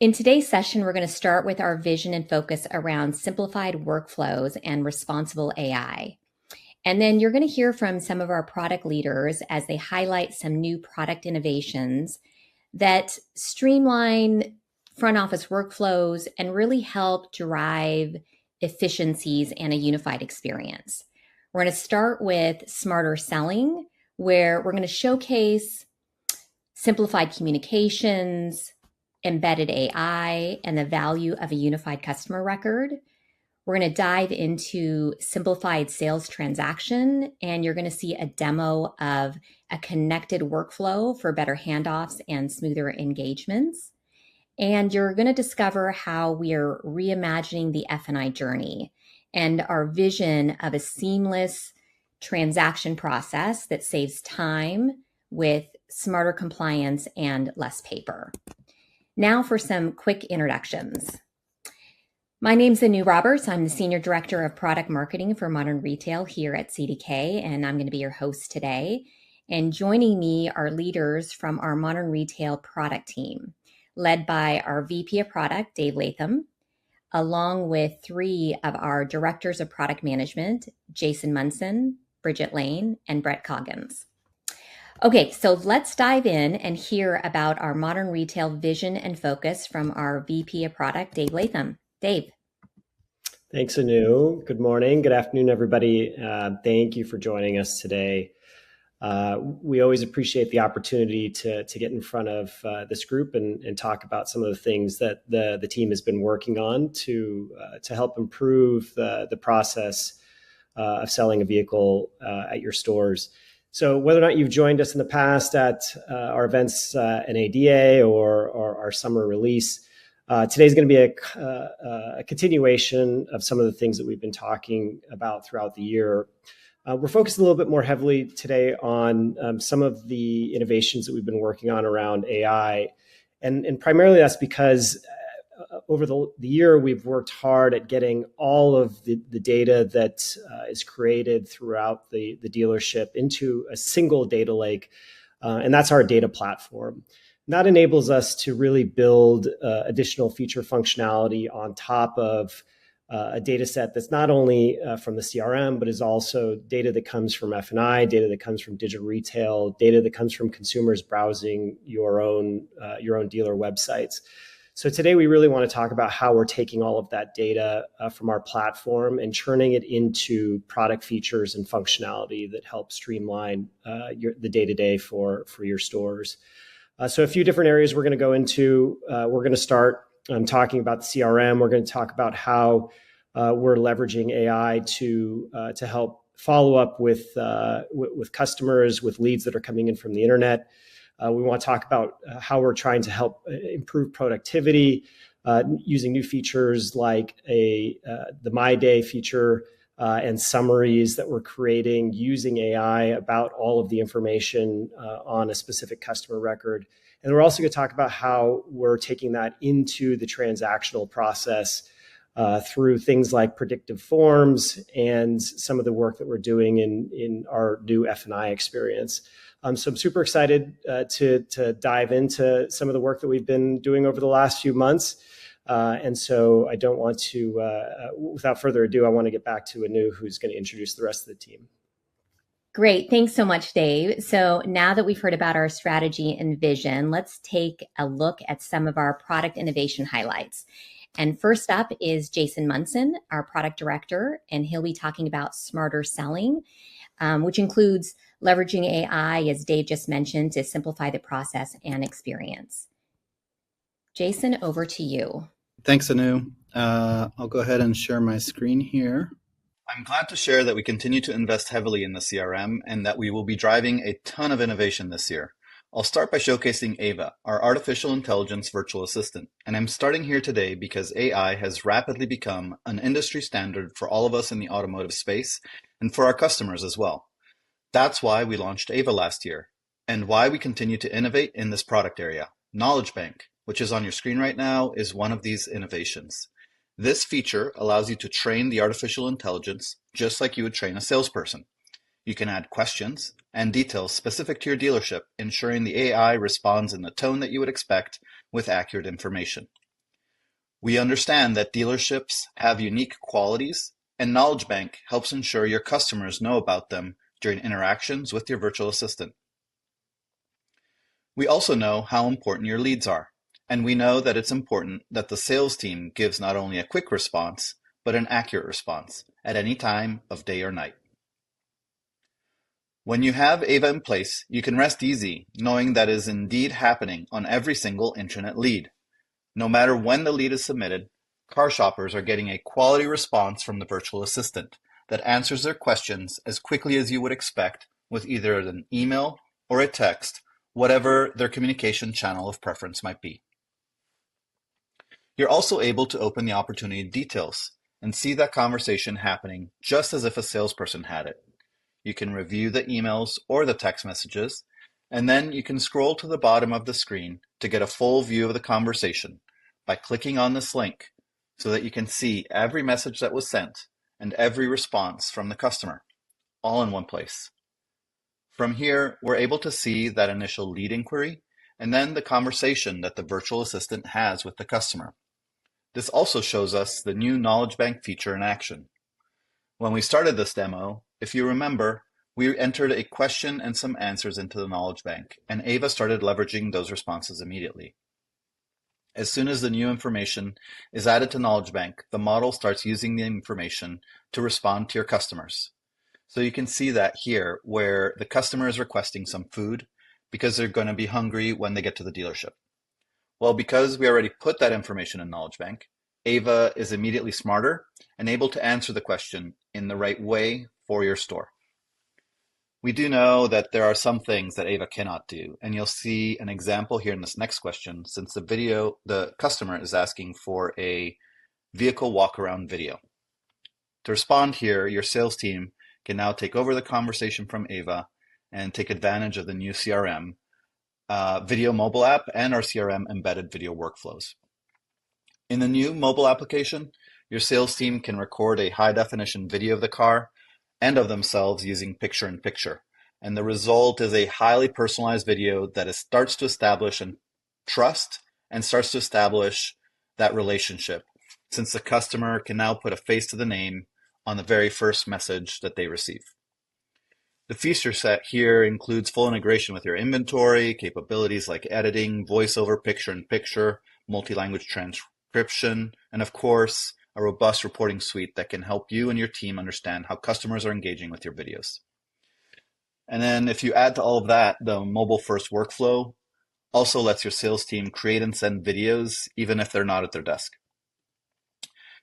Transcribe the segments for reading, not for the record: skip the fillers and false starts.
In today's session, we're going to start with our vision and focus around simplified workflows and responsible AI. And then you're going to hear from some of our product leaders as they highlight some new product innovations that streamline front office workflows and really help drive efficiencies and a unified experience. We're going to start with smarter selling, where we're going to showcase simplified communications, embedded AI, and the value of a unified customer record. We're going to dive into simplified sales transaction, and you're going to see a demo of a connected workflow for better handoffs and smoother engagements. And you're going to discover how we are reimagining the F&I journey and our vision of a seamless transaction process that saves time with smarter compliance and less paper. Now for some quick introductions. My name's Anu Roberts. I'm the Senior Director of Product Marketing for Modern Retail here at CDK, and I'm going to be your host today. And joining me are leaders from our Modern Retail product team, led by our VP of Product, Dave Latham, along with three of our Directors of Product Management, Jason Munson, Bridget Lane, and Brett Coggins. Okay, so let's dive in and hear about our Modern Retail vision and focus from our VP of Product, Dave Latham. Dave. Thanks, Anu. Good morning. Good afternoon, everybody. Thank you for joining us today. We always appreciate the opportunity to get in front of this group and talk about some of the things that the team has been working on to help improve the process of selling a vehicle at your stores. So whether or not you've joined us in the past at our events, NADA or our summer release, today's going to be a continuation of some of the things that we've been talking about throughout the year. We're focused a little bit more heavily today on some of the innovations that we've been working on around AI. And primarily that's because over the year, we've worked hard at getting all of the data that is created throughout the dealership into a single data lake, and that's our data platform. And that enables us to really build additional feature functionality on top of a data set that's not only from the CRM, but is also data that comes from F&I, data that comes from digital retail, data that comes from consumers browsing your own dealer websites. So today we really want to talk about how we're taking all of that data from our platform and turning it into product features and functionality that help streamline the day-to-day for your stores. So a few different areas we're going to go into. We're going to start talking about the CRM. We're going to talk about how we're leveraging AI to help follow up with customers, with leads that are coming in from the internet. We want to talk about how we're trying to help improve productivity using new features like the MyDay feature and summaries that we're creating using AI about all of the information on a specific customer record. And we're also going to talk about how we're taking that into the transactional process through things like predictive forms and some of the work that we're doing in our new F&I experience. So I'm super excited to dive into some of the work that we've been doing over the last few months. And so I don't want to, without further ado, I want to get back to Anu, who's going to introduce the rest of the team. Great. Thanks so much, Dave. So now that we've heard about our strategy and vision, let's take a look at some of our product innovation highlights. And first up is Jason Munson, our product director, and he'll be talking about smarter selling, which includes leveraging AI, as Dave just mentioned, to simplify the process and experience. Jason, over to you. Thanks, Anu. I'll go ahead and share my screen here. I'm glad to share that we continue to invest heavily in the CRM and that we will be driving a ton of innovation this year. I'll start by showcasing AIVA, our artificial intelligence virtual assistant. And I'm starting here today because AI has rapidly become an industry standard for all of us in the automotive space and for our customers as well. That's why we launched AIVA last year and why we continue to innovate in this product area. Knowledge Bank, which is on your screen right now, is one of these innovations. This feature allows you to train the artificial intelligence just like you would train a salesperson. You can add questions and details specific to your dealership, ensuring the AI responds in the tone that you would expect with accurate information. We understand that dealerships have unique qualities, and Knowledge Bank helps ensure your customers know about them during interactions with your virtual assistant. We also know how important your leads are, and we know that it's important that the sales team gives not only a quick response, but an accurate response at any time of day or night. When you have AIVA in place, you can rest easy knowing that is indeed happening on every single intranet lead. No matter when the lead is submitted, car shoppers are getting a quality response from the virtual assistant that answers their questions as quickly as you would expect with either an email or a text, whatever their communication channel of preference might be. You're also able to open the opportunity details and see that conversation happening just as if a salesperson had it. You can review the emails or the text messages, and then you can scroll to the bottom of the screen to get a full view of the conversation by clicking on this link so that you can see every message that was sent and every response from the customer, all in one place. From here, we're able to see that initial lead inquiry and then the conversation that the virtual assistant has with the customer. This also shows us the new Knowledge Bank feature in action. When we started this demo, if you remember, we entered a question and some answers into the Knowledge Bank, and AIVA started leveraging those responses immediately. As soon as the new information is added to Knowledge Bank, the model starts using the information to respond to your customers. So you can see that here where the customer is requesting some food because they're going to be hungry when they get to the dealership. Well, because we already put that information in Knowledge Bank, AIVA is immediately smarter and able to answer the question in the right way for your store. We do know that there are some things that AIVA cannot do, and you'll see an example here in this next question since the customer is asking for a vehicle walk-around video. To respond here, your sales team can now take over the conversation from AIVA and take advantage of the new CRM, video mobile app, and our CRM embedded video workflows. In the new mobile application, your sales team can record a high-definition video of the car and of themselves using picture-in-picture. And the result is a highly personalized video that starts to establish trust and starts to establish that relationship, since the customer can now put a face to the name on the very first message that they receive. The feature set here includes full integration with your inventory, capabilities like editing, voiceover, picture-in-picture, multi-language transcription, and of course, a robust reporting suite that can help you and your team understand how customers are engaging with your videos. And then if you add to all of that, the mobile-first workflow also lets your sales team create and send videos even if they're not at their desk.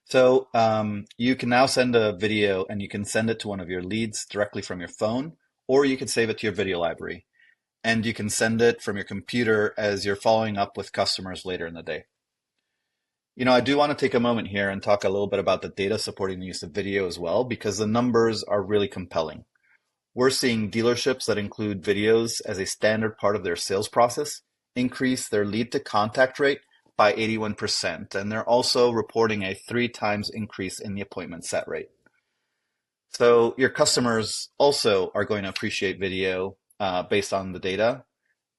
So you can now send a video and you can send it to one of your leads directly from your phone, or you can save it to your video library. And you can send it from your computer as you're following up with customers later in the day. You know, I do want to take a moment here and talk a little bit about the data supporting the use of video as well, because the numbers are really compelling. We're seeing dealerships that include videos as a standard part of their sales process increase their lead to contact rate by 81%, and they're also reporting a 3 times increase in the appointment set rate. So your customers also are going to appreciate video based on the data.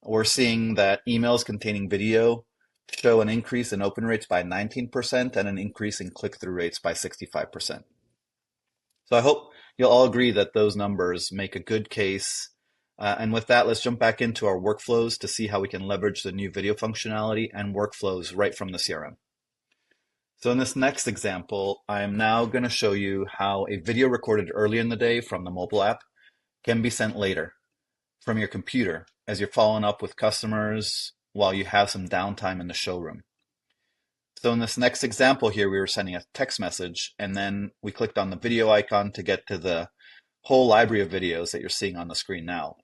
We're seeing that emails containing video show an increase in open rates by 19% and an increase in click-through rates by 65%. So I hope you'll all agree that those numbers make a good case. And with that, let's jump back into our workflows to see how we can leverage the new video functionality and workflows right from the CRM. So in this next example, I am now going to show you how a video recorded early in the day from the mobile app can be sent later from your computer as you're following up with customers while you have some downtime in the showroom. So in this next example here, we were sending a text message, and then we clicked on the video icon to get to the whole library of videos that you're seeing on the screen now.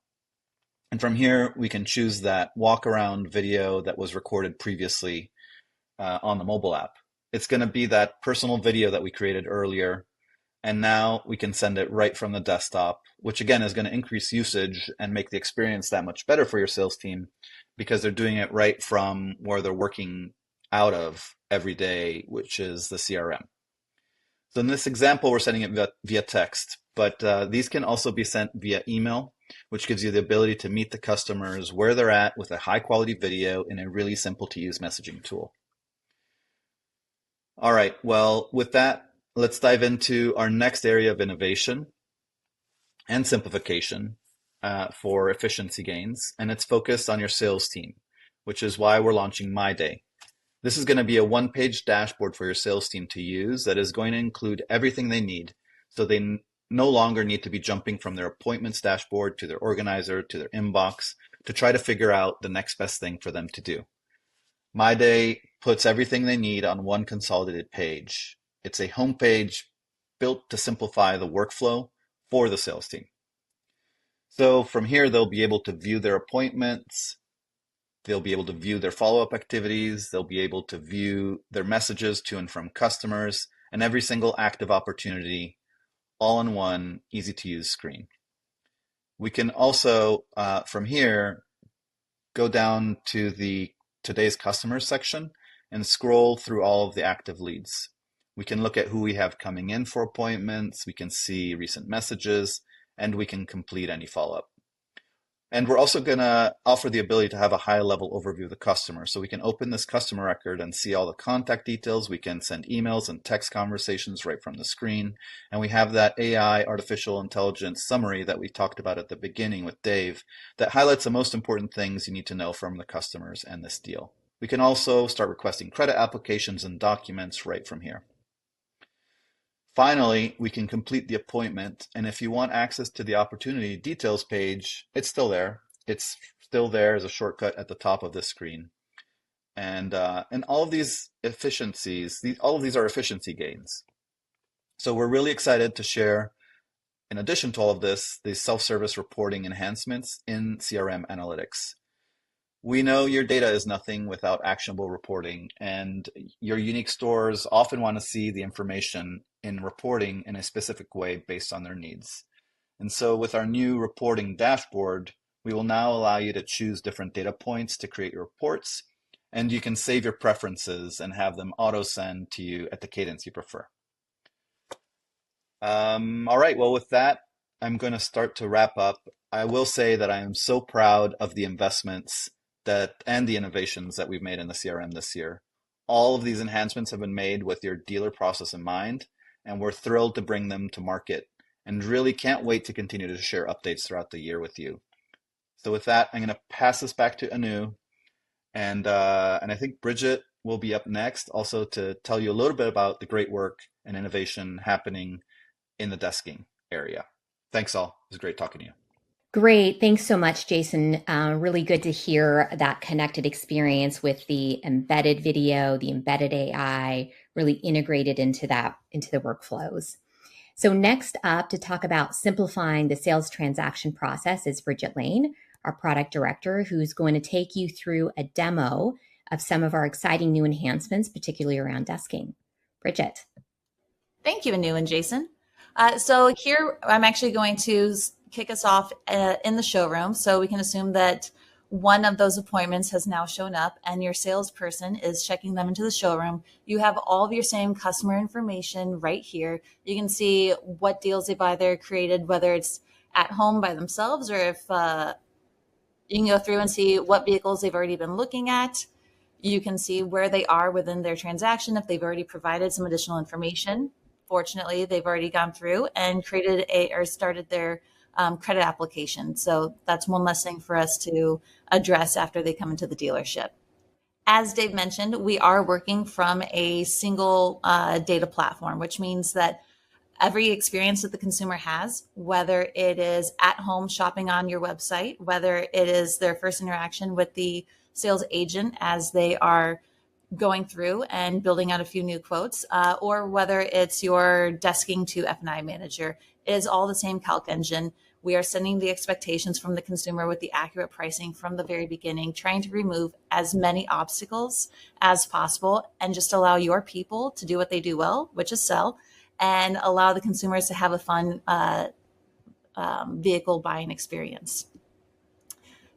And from here, we can choose that walk-around video that was recorded previously on the mobile app. It's going to be that personal video that we created earlier, and now we can send it right from the desktop, which again is going to increase usage and make the experience that much better for your sales team because they're doing it right from where they're working out of every day, which is the CRM. So in this example, we're sending it via text, but these can also be sent via email, which gives you the ability to meet the customers where they're at with a high quality video in a really simple to use messaging tool. All right. Well, with that, let's dive into our next area of innovation and simplification for efficiency gains. And it's focused on your sales team, which is why we're launching MyDay. This is going to be a one-page dashboard for your sales team to use that is going to include everything they need so they no longer need to be jumping from their appointments dashboard to their organizer to their inbox to try to figure out the next best thing for them to do. MyDay puts everything they need on one consolidated page. It's a homepage built to simplify the workflow for the sales team. So from here, they'll be able to view their appointments, they'll be able to view their follow-up activities, they'll be able to view their messages to and from customers, and every single active opportunity all in one easy-to-use screen. We can also, from here, go down to the Today's Customers section and scroll through all of the active leads. We can look at who we have coming in for appointments, we can see recent messages, and we can complete any follow-up. And we're also going to offer the ability to have a high-level overview of the customer. So we can open this customer record and see all the contact details. We can send emails and text conversations right from the screen. And we have that AI, artificial intelligence summary that we talked about at the beginning with Dave that highlights the most important things you need to know from the customers and this deal. We can also start requesting credit applications and documents right from here. Finally, we can complete the appointment, and if you want access to the opportunity details page, it's still there. It's still there as a shortcut at the top of this screen. And all of these efficiencies, all of these are efficiency gains. So we're really excited to share, in addition to all of this, the self-service reporting enhancements in CRM analytics. We know your data is nothing without actionable reporting, and your unique stores often want to see the information in reporting in a specific way based on their needs. And so with our new reporting dashboard, we will now allow you to choose different data points to create your reports, and you can save your preferences and have them auto-send to you at the cadence you prefer. All right, well, with that, I'm going to start to wrap up. I will say that I am so proud of the investments and the innovations that we've made in the CRM this year. All of these enhancements have been made with your dealer process in mind, and we're thrilled to bring them to market and really can't wait to continue to share updates throughout the year with you. So with that, I'm going to pass this back to Anu, and I think Bridget will be up next also to tell you a little bit about the great work and innovation happening in the desking area. Thanks all. It was great talking to you. Great. Thanks so much, Jason. Really good to hear that connected experience with the embedded video, the embedded AI, really integrated into the workflows. So next up to talk about simplifying the sales transaction process is Bridget Lane, our product director, who's going to take you through a demo of some of our exciting new enhancements, particularly around desking. Bridget. Thank you, Anu and Jason. So here I'm actually going to kick us off in the showroom. So we can assume that one of those appointments has now shown up and your salesperson is checking them into the showroom. You have all of your same customer information right here. You can see what deals they've either created, whether it's at home by themselves or if you can go through and see what vehicles they've already been looking at. You can see where they are within their transaction if they've already provided some additional information. Fortunately, they've already gone through and created or started their credit application. So that's one less thing for us to address after they come into the dealership. As Dave mentioned, we are working from a single data platform, which means that every experience that the consumer has, whether it is at home shopping on your website, whether it is their first interaction with the sales agent as they are going through and building out a few new quotes, or whether it's your desking to F&I manager, it is all the same calc engine. We are setting the expectations from the consumer with the accurate pricing from the very beginning, trying to remove as many obstacles as possible and just allow your people to do what they do well, which is sell, and allow the consumers to have a fun vehicle buying experience.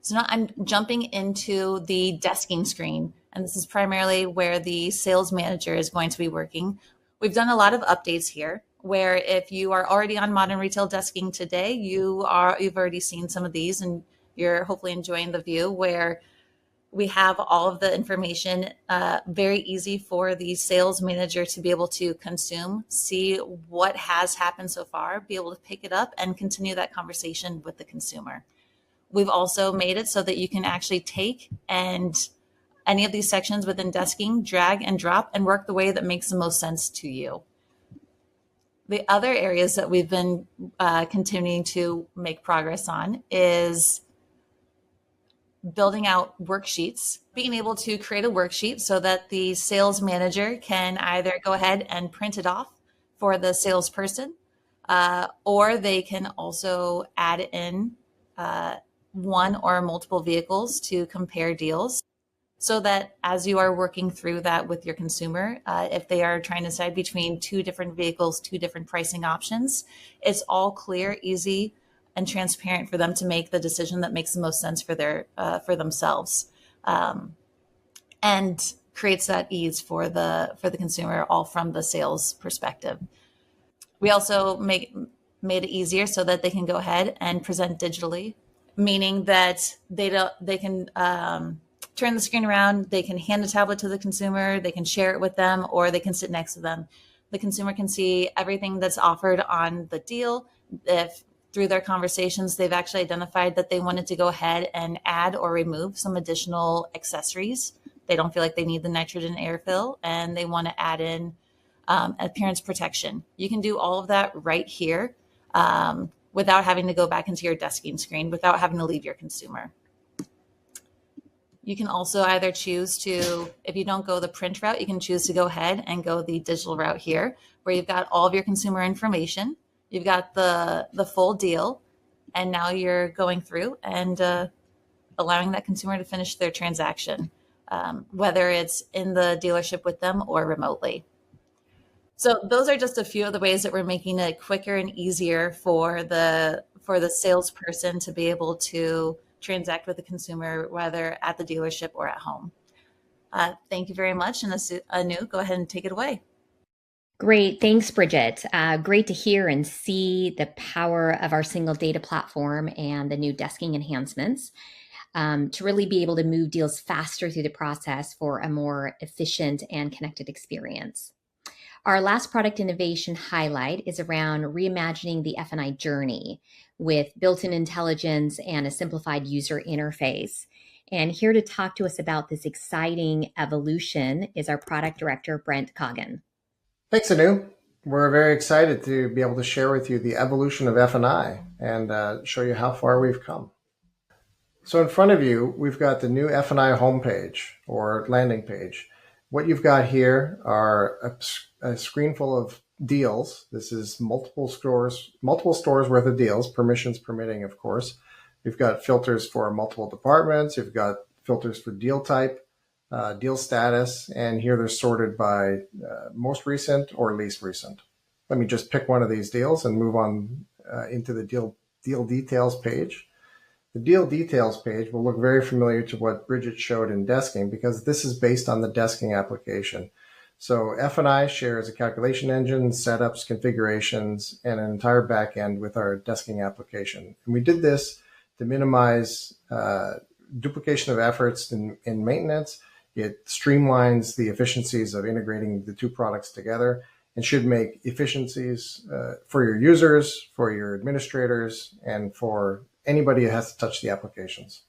So now I'm jumping into the desking screen, and this is primarily where the sales manager is going to be working. We've done a lot of updates here, where if you are already on Modern Retail desking today, you've already seen some of these and you're hopefully enjoying the view where We have all of the information, very easy for the sales manager to be able to consume, see what has happened so far, be able to pick it up and continue that conversation with the consumer. We've also made it so that you can actually take and any of these sections within desking, drag and drop and work the way that makes the most sense to you. The other areas that we've been continuing to make progress on is building out worksheets, being able to create a worksheet so that the sales manager can either go ahead and print it off for the salesperson, or they can also add in one or multiple vehicles to compare deals, so that as you are working through that with your consumer, if they are trying to decide between two different vehicles, two different pricing options, it's all clear, easy, and transparent for them to make the decision that makes the most sense for themselves, and creates that ease for the consumer, all from the sales perspective. We also made it easier so that they can go ahead and present digitally, meaning that they can turn the screen around, they can hand a tablet to the consumer, they can share it with them, or they can sit next to them. The consumer can see everything that's offered on the deal. If through their conversations, they've actually identified that they wanted to go ahead and add or remove some additional accessories. They don't feel like they need the nitrogen air fill and they want to add in appearance protection. You can do all of that right here without having to go back into your desking screen, without having to leave your consumer. You can also either choose to, if you don't go the print route, you can choose to go ahead and go the digital route here, where you've got all of your consumer information. You've got the full deal, and now you're going through and allowing that consumer to finish their transaction, whether it's in the dealership with them or remotely. So those are just a few of the ways that we're making it quicker and easier for the salesperson to be able to transact with the consumer, whether at the dealership or at home. Thank you very much. And Anu, go ahead and take it away. Great. Thanks, Bridget. Great to hear and see the power of our single data platform and the new desking enhancements to really be able to move deals faster through the process for a more efficient and connected experience. Our last product innovation highlight is around reimagining the F&I journey with built-in intelligence and a simplified user interface. And here to talk to us about this exciting evolution is our product director, Brent Coggin. Thanks, Anu. We're very excited to be able to share with you the evolution of F&I and show you how far we've come. So in front of you, we've got the new F&I homepage or landing page. What you've got here are a screen full of deals. This is multiple stores worth of deals, permissions permitting, of course. You've got filters for multiple departments. You've got filters for deal type, deal status, and here they're sorted by most recent or least recent. Let me just pick one of these deals and move on into the deal details page. The deal details page will look very familiar to what Bridget showed in desking because this is based on the desking application. So F&I shares a calculation engine, setups, configurations, and an entire backend with our desking application. And we did this to minimize duplication of efforts in maintenance. It streamlines the efficiencies of integrating the two products together and should make efficiencies for your users, for your administrators, and for anybody who has to touch the applications.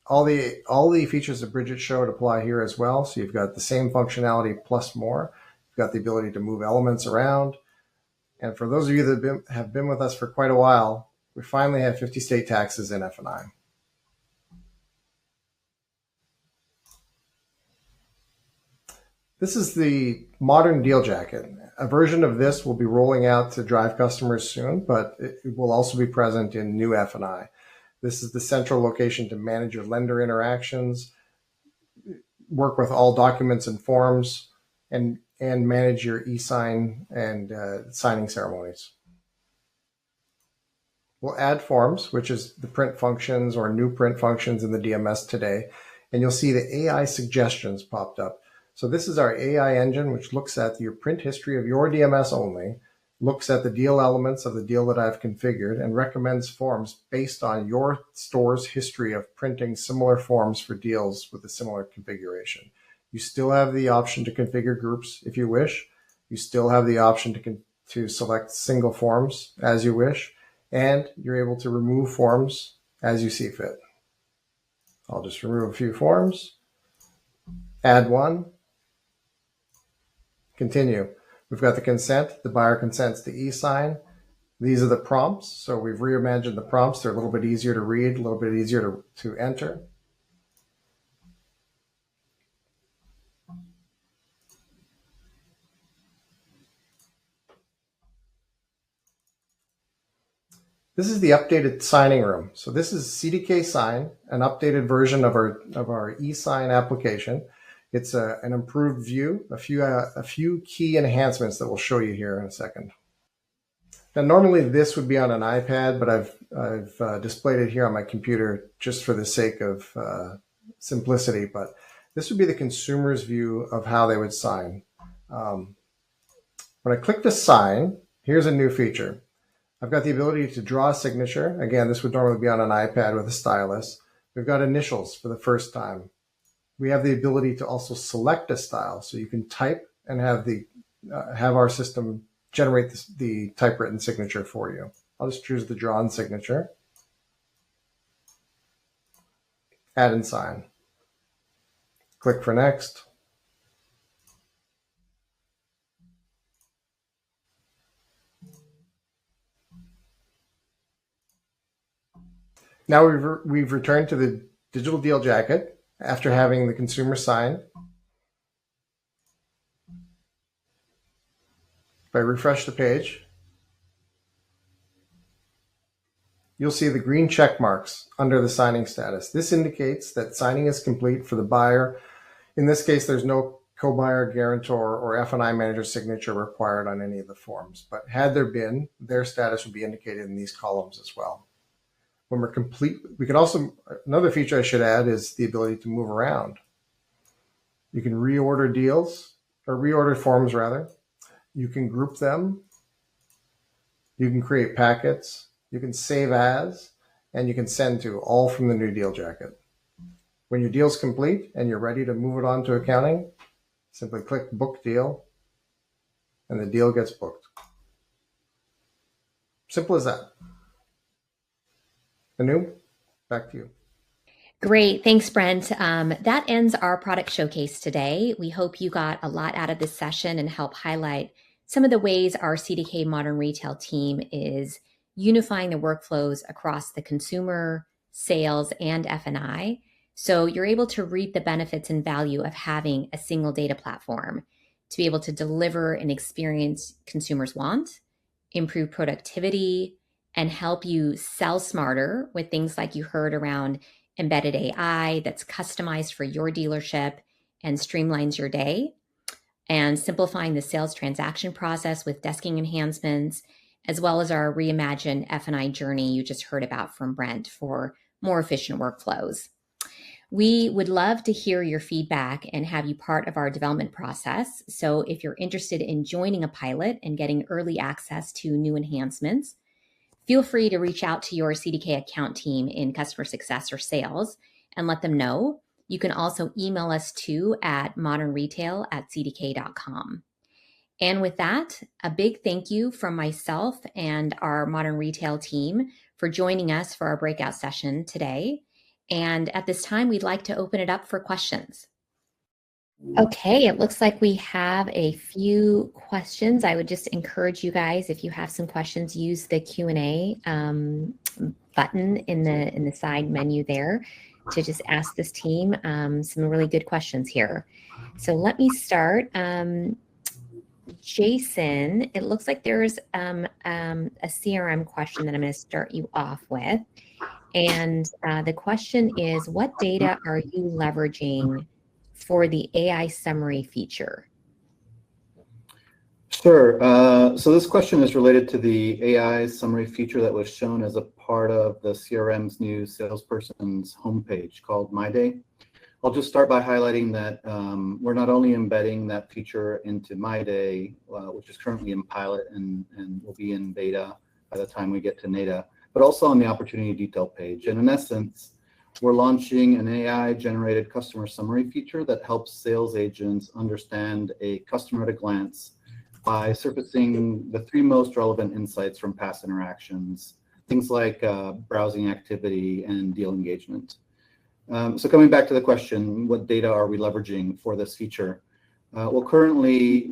All the features that Bridget showed apply here as well. So you've got the same functionality plus more. You've got the ability to move elements around. And for those of you that have been with us for quite a while, we finally have 50 state taxes in F&I. This is the modern deal jacket. A version of this will be rolling out to Drive customers soon, but it will also be present in new F&I. This is the central location to manage your lender interactions, work with all documents and forms, and manage your eSign and signing ceremonies. We'll add forms, which is the print functions or new print functions in the DMS today, and you'll see the AI suggestions popped up. So this is our AI engine, which looks at your print history of your DMS only, looks at the deal elements of the deal that I've configured and recommends forms based on your store's history of printing similar forms for deals with a similar configuration. You still have the option to configure groups if you wish. You still have the option to select single forms as you wish, and you're able to remove forms as you see fit. I'll just remove a few forms, add one, continue. We've got the consent. The buyer consents to eSign. These are the prompts. So we've reimagined the prompts. They're a little bit easier to read, a little bit easier to enter. This is the updated signing room. So this is CDK Sign, an updated version of our eSign application. It's an improved view, a few key enhancements that we'll show you here in a second. Now, normally this would be on an iPad, but I've displayed it here on my computer just for the sake of simplicity. But this would be the consumer's view of how they would sign. When I click to sign, here's a new feature. I've got the ability to draw a signature. Again, this would normally be on an iPad with a stylus. We've got initials for the first time. We have the ability to also select a style. So you can type and have our system generate the typewritten signature for you. I'll just choose the drawn signature. Add and sign. Click for next. Now we've returned to the digital deal jacket after having the consumer sign. If I refresh the page, you'll see the green check marks under the signing status. This indicates that signing is complete for the buyer. In this case, there's no co-buyer, guarantor, or F&I manager signature required on any of the forms. But had there been, their status would be indicated in these columns as well. When we're complete, we can also, another feature I should add is the ability to move around. You can reorder deals, or reorder forms rather. You can group them. You can create packets. You can save as, and you can send to, all from the new deal jacket. When your deal's complete and you're ready to move it on to accounting, simply click Book Deal, and the deal gets booked. Simple as that. Anu, back to you. Great. Thanks, Brent. That ends our product showcase today. We hope you got a lot out of this session and help highlight some of the ways our CDK Modern Retail team is unifying the workflows across the consumer, sales, and F&I. So you're able to reap the benefits and value of having a single data platform to be able to deliver an experience consumers want, improve productivity, and help you sell smarter with things like you heard around embedded AI that's customized for your dealership and streamlines your day, and simplifying the sales transaction process with desking enhancements, as well as our reimagined F&I journey you just heard about from Brent for more efficient workflows. We would love to hear your feedback and have you part of our development process. So if you're interested in joining a pilot and getting early access to new enhancements, feel free to reach out to your CDK account team in customer success or sales and let them know. You can also email us too at modernretail@cdk.com. And with that, a big thank you from myself and our Modern Retail team for joining us for our breakout session today. And at this time, we'd like to open it up for questions. Okay, it looks like we have a few questions. I would just encourage you guys, if you have some questions, use the Q&A button in the side menu there to just ask this team some really good questions here. So let me start. Jason, it looks like there's a CRM question that I'm going to start you off with. And the question is, what data are you leveraging for the AI summary feature? Sure. So this question is related to the AI summary feature that was shown as a part of the CRM's new salesperson's homepage called MyDay. I'll just start by highlighting that we're not only embedding that feature into MyDay, which is currently in pilot and will be in beta by the time we get to NADA, but also on the opportunity detail page. And in essence, we're launching an AI-generated customer summary feature that helps sales agents understand a customer at a glance by surfacing the 3 most relevant insights from past interactions, things like browsing activity and deal engagement. So coming back to the question, what data are we leveraging for this feature? Well, currently,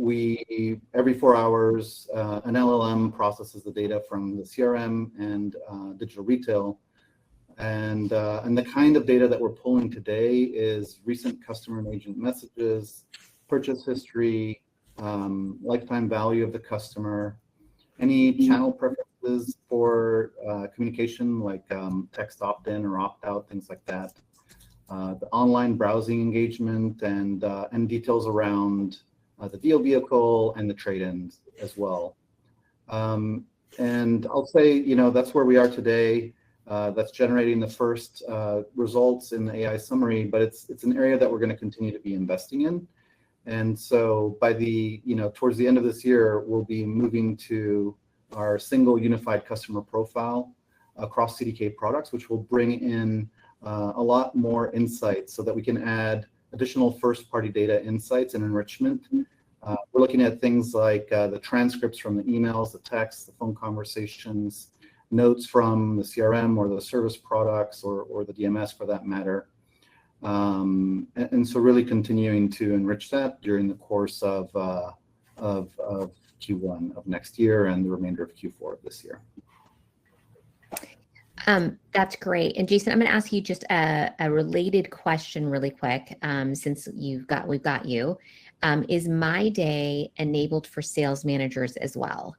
every 4 hours, an LLM processes the data from the CRM and digital retail. And the kind of data that we're pulling today is recent customer and agent messages, purchase history, lifetime value of the customer, any channel preferences for communication like text opt-in or opt-out, things like that. The online browsing engagement and details around the deal vehicle and the trade-ins as well. And I'll say, that's where we are today. That's generating the first results in the AI summary, but it's an area that we're going to continue to be investing in. And so by towards the end of this year, we'll be moving to our single unified customer profile across CDK products, which will bring in a lot more insights so that we can add additional first-party data insights and enrichment. We're looking at things like the transcripts from the emails, the texts, the phone conversations, notes from the CRM or the service products or the DMS for that matter. And so really continuing to enrich that during the course of Q1 of next year and the remainder of Q4 of this year. That's great. And Jason, I'm going to ask you just a related question really quick, since we've got you. Is MyDay enabled for sales managers as well?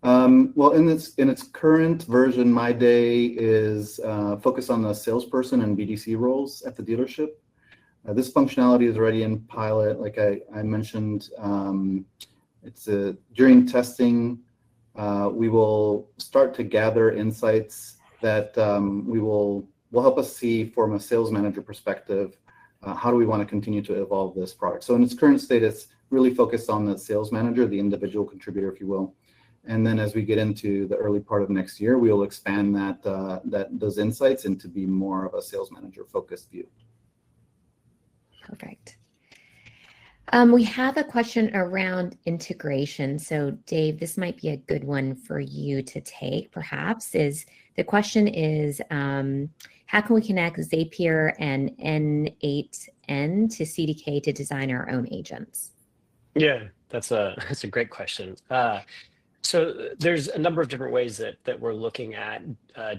Well, in its current version, MyDay is focused on the salesperson and BDC roles at the dealership. This functionality is already in pilot. Like I mentioned, during testing, we will start to gather insights that will help us see from a sales manager perspective, how do we want to continue to evolve this product. So in its current state, it's really focused on the sales manager, the individual contributor, if you will. And then as we get into the early part of next year, we will expand those insights into be more of a sales manager focused view. Perfect. We have a question around integration. So Dave, this might be a good one for you to take, perhaps. The question is, how can we connect Zapier and N8N to CDK to design our own agents? Yeah, that's a great question. So there's a number of different ways that we're looking at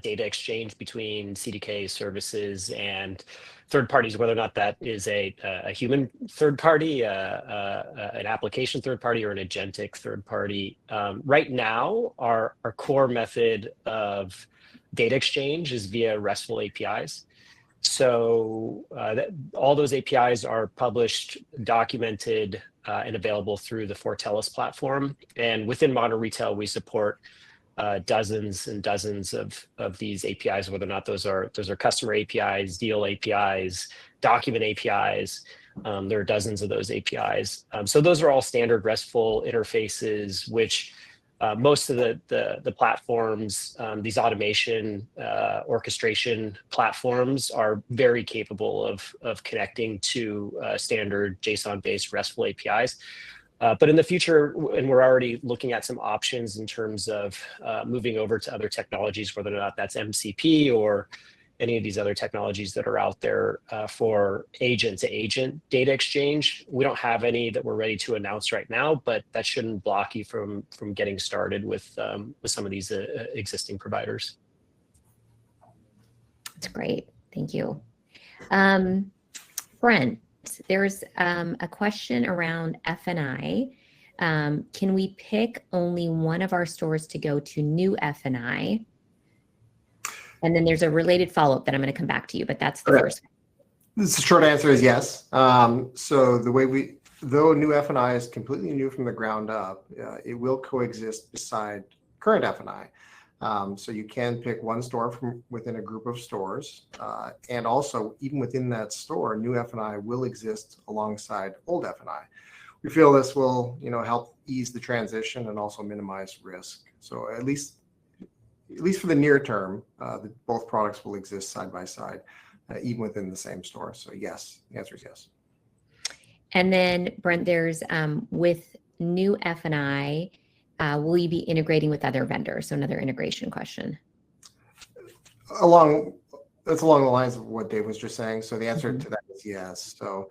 data exchange between CDK services and third parties, whether or not that is a human third party, an application third party, or an agentic third party. Right now, our core method of data exchange is via RESTful APIs. So all those APIs are published, documented, and available through the Fortellis platform. And within Modern Retail, we support dozens and dozens of these APIs, whether or not those are customer APIs, deal APIs, document APIs. There are dozens of those APIs. So those are all standard RESTful interfaces, which most of the platforms, these automation orchestration platforms, are very capable of connecting to standard JSON-based RESTful APIs. But in the future, and we're already looking at some options in terms of moving over to other technologies, whether or not that's MCP or any of these other technologies that are out there for agent-to-agent data exchange. We don't have any that we're ready to announce right now, but that shouldn't block you from getting started with some of these existing providers. That's great. Thank you. Brent, there's a question around F&I. Can we pick only one of our stores to go to new F&I? And then there's a related follow-up that I'm going to come back to you, but that's the first one. The short answer is yes. So though new F&I is completely new from the ground up, it will coexist beside current F&I. So you can pick one store from within a group of stores. And also, even within that store, new F&I will exist alongside old F&I. We feel this will, help ease the transition and also minimize risk. So at least for the near term, both products will exist side by side, even within the same store. So yes, the answer is yes. And then Brent, there's with new F&I, will you be integrating with other vendors? So another integration question. That's along the lines of what Dave was just saying. So the answer to that is yes. So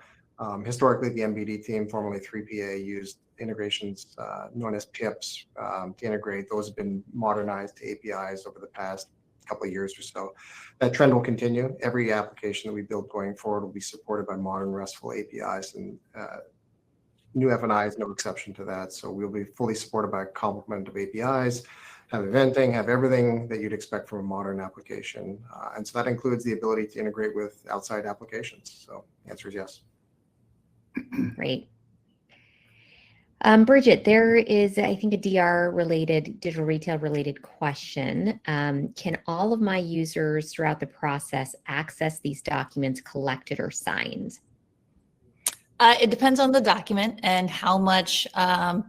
historically, the MBD team, formerly 3PA, used integrations known as PIPs to integrate. Those have been modernized to APIs over the past couple of years or so. That trend will continue. Every application that we build going forward will be supported by modern RESTful APIs, and new F&I is no exception to that. So we'll be fully supported by a complement of APIs, have eventing, have everything that you'd expect from a modern application. And so that includes the ability to integrate with outside applications. So the answer is yes. Great. Bridget, there is, I think, a DR-related, digital retail-related question. Can all of my users throughout the process access these documents collected or signed? It depends on the document and how much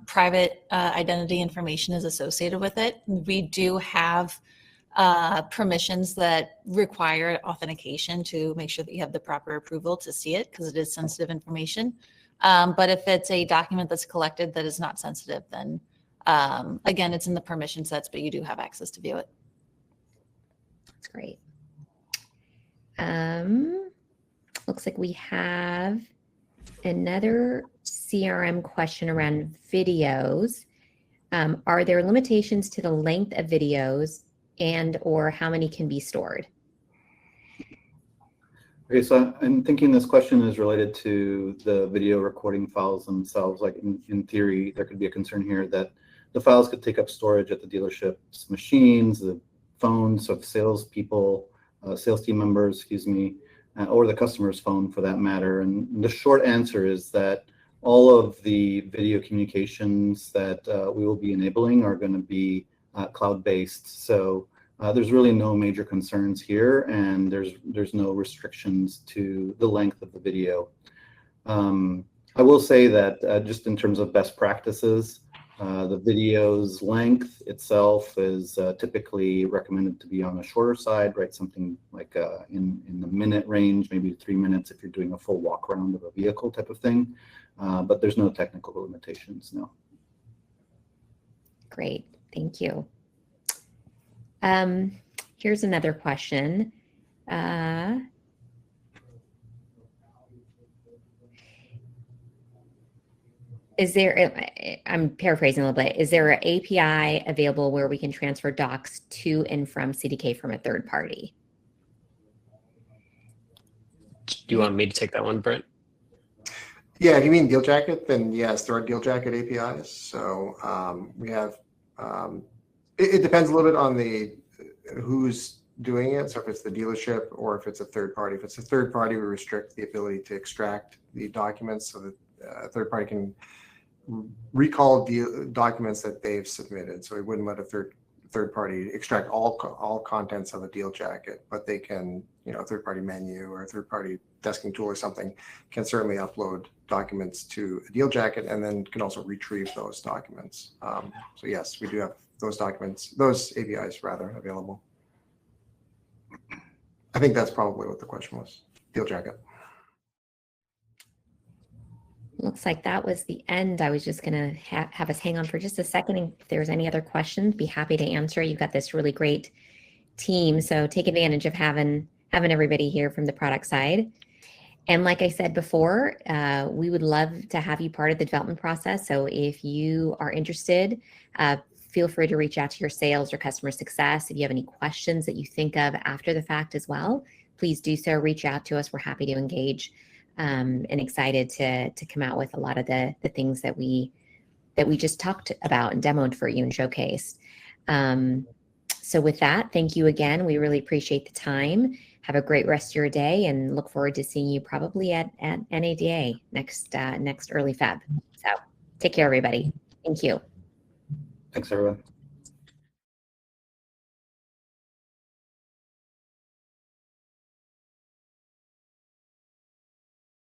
private identity information is associated with it. We do have permissions that require authentication to make sure that you have the proper approval to see it, because it is sensitive information. But if it's a document that's collected that is not sensitive, then again, it's in the permission sets, but you do have access to view it. That's great. Looks like we have another CRM question around videos. Are there limitations to the length of videos and or how many can be stored? Okay, so I'm thinking this question is related to the video recording files themselves. Like in theory, there could be a concern here that the files could take up storage at the dealership's machines, the phones of salespeople, sales team members, excuse me, or the customer's phone for that matter. And the short answer is that all of the video communications that we will be enabling are going to be cloud-based. So there's really no major concerns here, and there's no restrictions to the length of the video. I will say that just in terms of best practices, the video's length itself is typically recommended to be on the shorter side, right? Something like in the minute range, maybe 3 minutes if you're doing a full walk around of a vehicle type of thing. But there's no technical limitations, no. Great, thank you. Here's another question. Is there, I'm paraphrasing a little bit, is there an API available where we can transfer docs to and from CDK from a third party? Do you want me to take that one, Brent? Yeah, if you mean Deal Jacket, then yes, there are Deal Jacket APIs. So we have, it depends a little bit on the who's doing it. So if it's the dealership or if it's a third party. If it's a third party, we restrict the ability to extract the documents so that a third party can recall documents that they've submitted. So we wouldn't let a third party extract all contents of a Deal Jacket, but they can, a third party menu or a third party desking tool or something can certainly upload documents to a Deal Jacket and then can also retrieve those documents. So yes, we do have those APIs rather available. I think that's probably what the question was. Deal Jacket. Looks like that was the end. I was just going to have us hang on for just a second. And if there's any other questions, be happy to answer. You've got this really great team, so take advantage of having everybody here from the product side. And like I said before, we would love to have you part of the development process. So if you are interested, feel free to reach out to your sales or customer success. If you have any questions that you think of after the fact as well, please do so. Reach out to us. We're happy to engage. And excited to come out with a lot of the things that we just talked about and demoed for you and showcased. So with that, thank you again. We really appreciate the time. Have a great rest of your day and look forward to seeing you probably at NADA next early Feb. So take care, everybody. Thank you. Thanks, everyone.